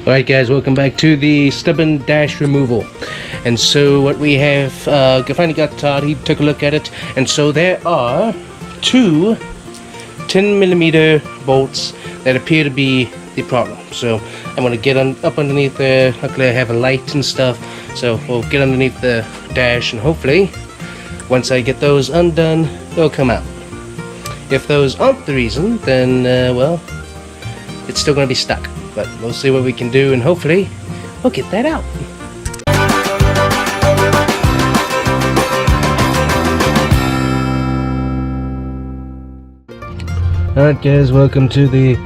Alright guys, welcome back to the stubborn dash removal. And so what we have, finally got Todd, he took a look at it, and so there are two 10mm bolts that appear to be the problem. So I'm going to get up underneath there. Luckily I have a light and stuff, so we'll get underneath the dash, and hopefully once I get those undone, they'll come out. If those aren't the reason, then well, it's still going to be stuck. But we'll see what we can do, and hopefully we'll get that out. Alright guys, welcome to the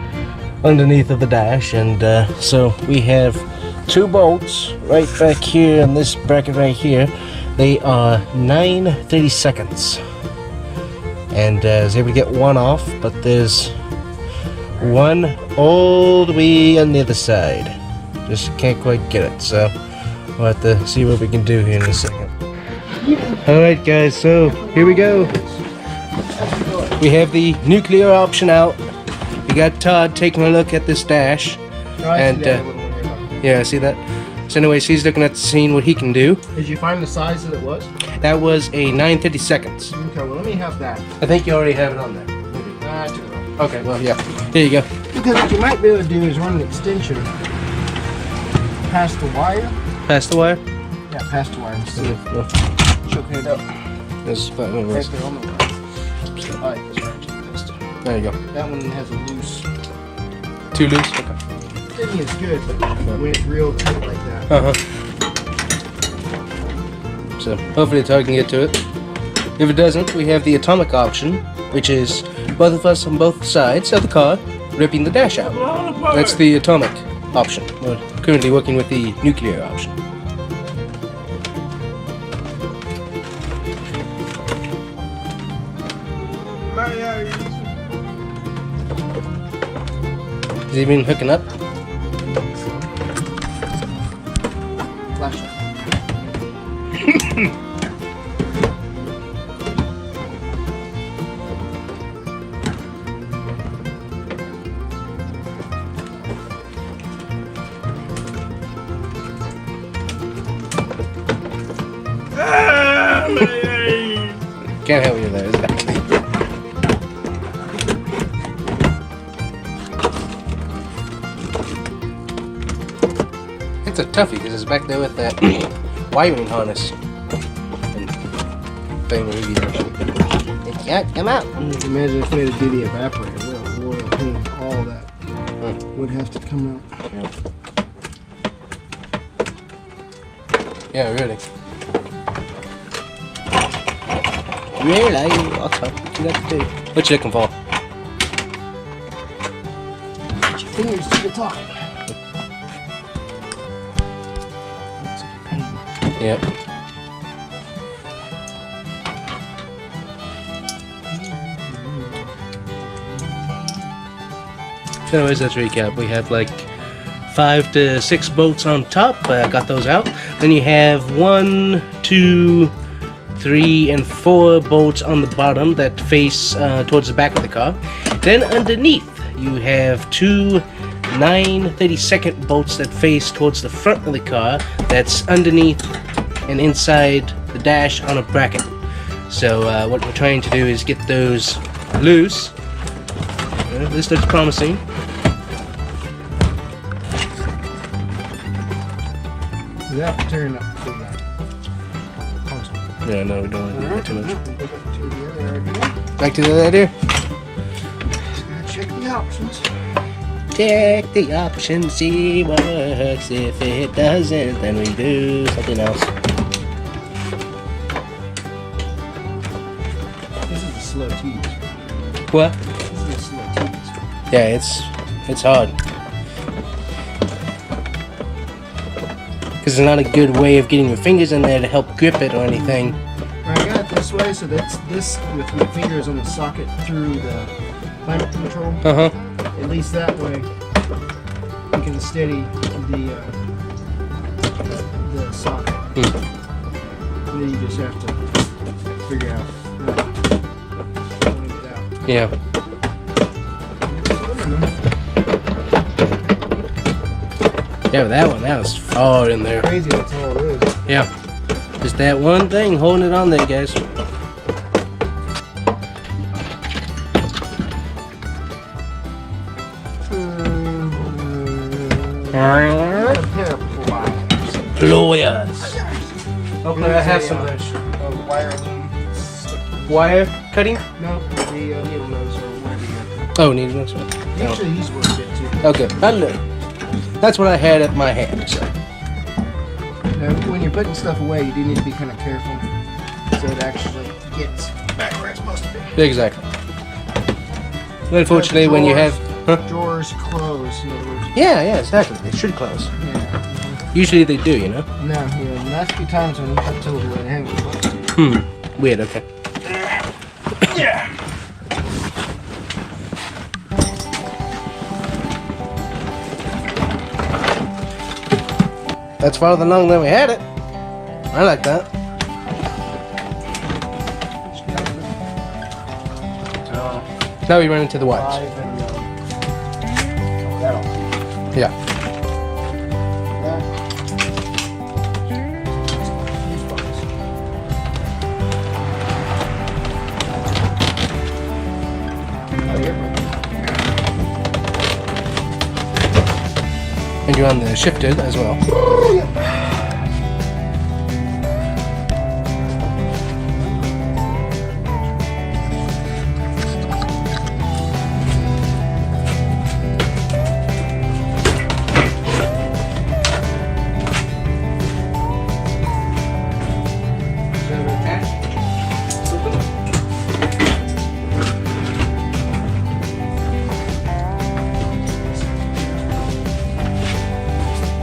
underneath of the dash, and so we have two bolts right back here in this bracket right here. They are 9/32, and I was able to get one off, but there's one all the way on the other side. Just can't quite get it, so we'll have to see what we can do here in a second. Alright guys, so here we go. We have the nuclear option out. We got Todd taking a look at this dash. And yeah, see that? So anyways, he's looking at the scene, what he can do. Did you find the size that it was? That was a 9/32. Okay, well let me have that. I think you already have it on there. I took it off. Okay, well yeah. There you go. Because what you might be able to do is run an extension past the wire. Past the wire? Yeah, past the wire instead of choking it up. This Right there on the wire. Alright, that's right. There you go. That one has a loose. Too loose? Okay. Fitting is good, but when it's real tight like that. So hopefully Todd can get to it. If it doesn't, we have the atomic option, which is both of us on both sides of the car ripping the dash out. That's the atomic option. We're currently working with the nuclear option. Is he even hooking up? Flashlight. Can't help you there, is it? It's a toughie because it's back there with that wiring harness and thing. It can't come out. Imagine if we had to do the evaporator, oil, paint, all that would have to come out. Yeah, really. Really? What you got to do? What you looking for? Put your fingers to the top. Yep. So anyways, let's recap. We have like 5 to 6 bolts on top. Got those out. Then you have 1, 2, 3, and 4 bolts on the bottom that face towards the back of the car. Then underneath you have 2 9/32 bolts that face towards the front of the car. That's underneath and inside the dash on a bracket. So what we're trying to do is get those loose. This looks promising. Without tearing up the Yeah, no, we don't want to do that too much. much. Back to the other idea. Check the options. Check the options, see what works. If it doesn't, then we do something else. This is a slow tease. What? This is a slow tease. Yeah, it's hard. Because it's not a good way of getting your fingers in there to help grip it or anything. I got it this way, so that's this with my fingers on the socket through the climate control. At least that way you can steady the socket. And then you just have to figure out pulling it out. Yeah. Yeah, but that was far in there. Crazy, that's all it is. Yeah. Just that one thing holding it on there, guys. Lawyers. Hopefully I have some of those. Wire cutting? No, the needle nose or whatever. Oh, needle nose. Usually these work good too. Okay, hello. That's what I had at my hand. So. Now, when you're putting stuff away, you do need to be kind of careful so it actually gets back where it's supposed to be. Exactly. Unfortunately, when you have drawers close, in other words. yeah, exactly. They should close. Yeah. Usually they do, you know. No, yeah. The last few times when you put tools away, they haven't closed. Weird. Okay. Yeah. That's farther along than we had it. I like that. Now we run into the wires. Yeah. And you're on the shifted as well.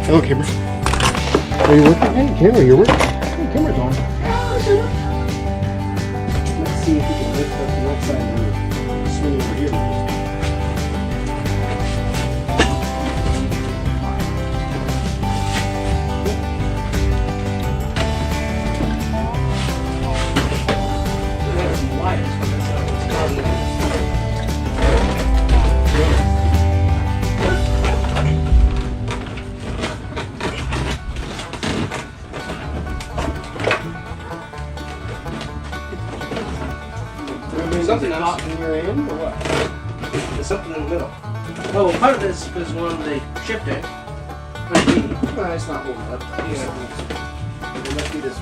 Hello, camera. Are you working? Hey, camera, you're working. Hey, camera's on. Let's see if we can lift up the left side of the swing over here. Something Not in your end, or what? There's something in the middle. Oh, well, part of this is because one they shipped it. Well, it's not holding up. It must be this.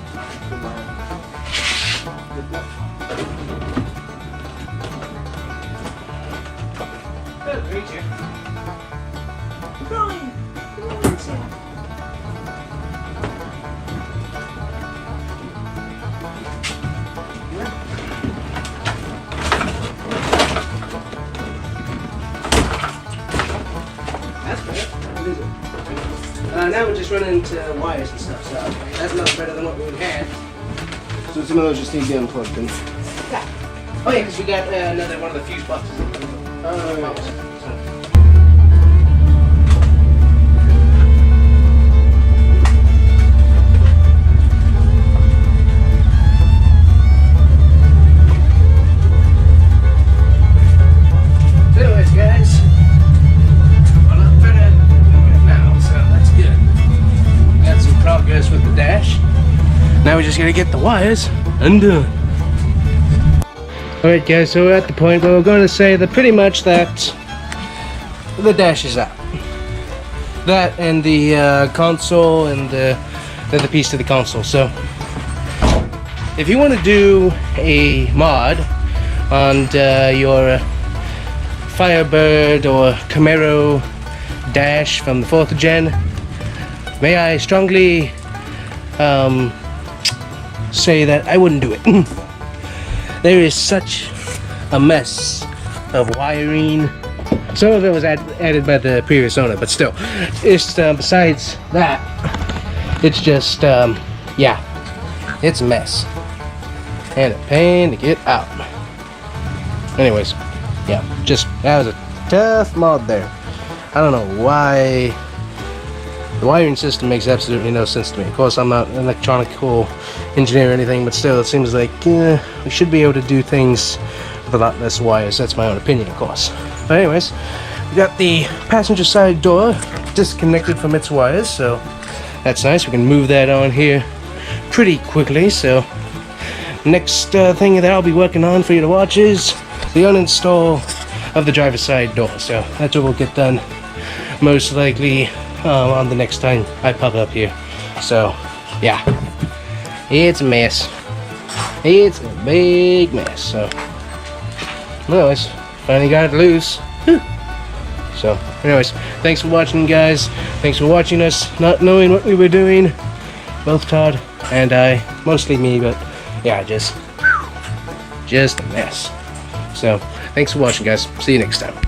Now we're just running into wires and stuff, so that's much better than what we had. So some of those just need to be unplugged in. Yeah. Oh yeah, because we got another one of the fuse boxes. Oh, yeah. Anyways, guys, a lot better than now, so that's good. Got some progress with the dash. Now we just gotta get the wires undone. Alright guys, so we're at the point where we're going to say that pretty much that the dash is out. That and the console and the other piece to the console. So if you want to do a mod on your Firebird or Camaro dash from the 4th gen, may I strongly say that I wouldn't do it. There is such a mess of wiring. Some of it was added by the previous owner, but still, it's besides that, it's just yeah, it's a mess and a pain to get out. Anyways, yeah, just that was a tough mod there. I don't know why. The wiring system makes absolutely no sense to me. Of course, I'm not an electronical engineer or anything, but still, it seems like we should be able to do things with a lot less wires. That's my own opinion, of course. But anyways, We got the passenger side door disconnected from its wires, so that's nice. We can move that on here pretty quickly. So next thing that I'll be working on for you to watch is the uninstall of the driver's side door. So that's what we'll get done most likely on the next time I pop up here. So yeah, it's a mess. It's a big mess. So anyways, finally got it loose. Whew. So anyways, thanks for watching, guys. Thanks for watching us not knowing what we were doing, both Todd and I, mostly me, but yeah, just a mess. So thanks for watching, guys. See you next time.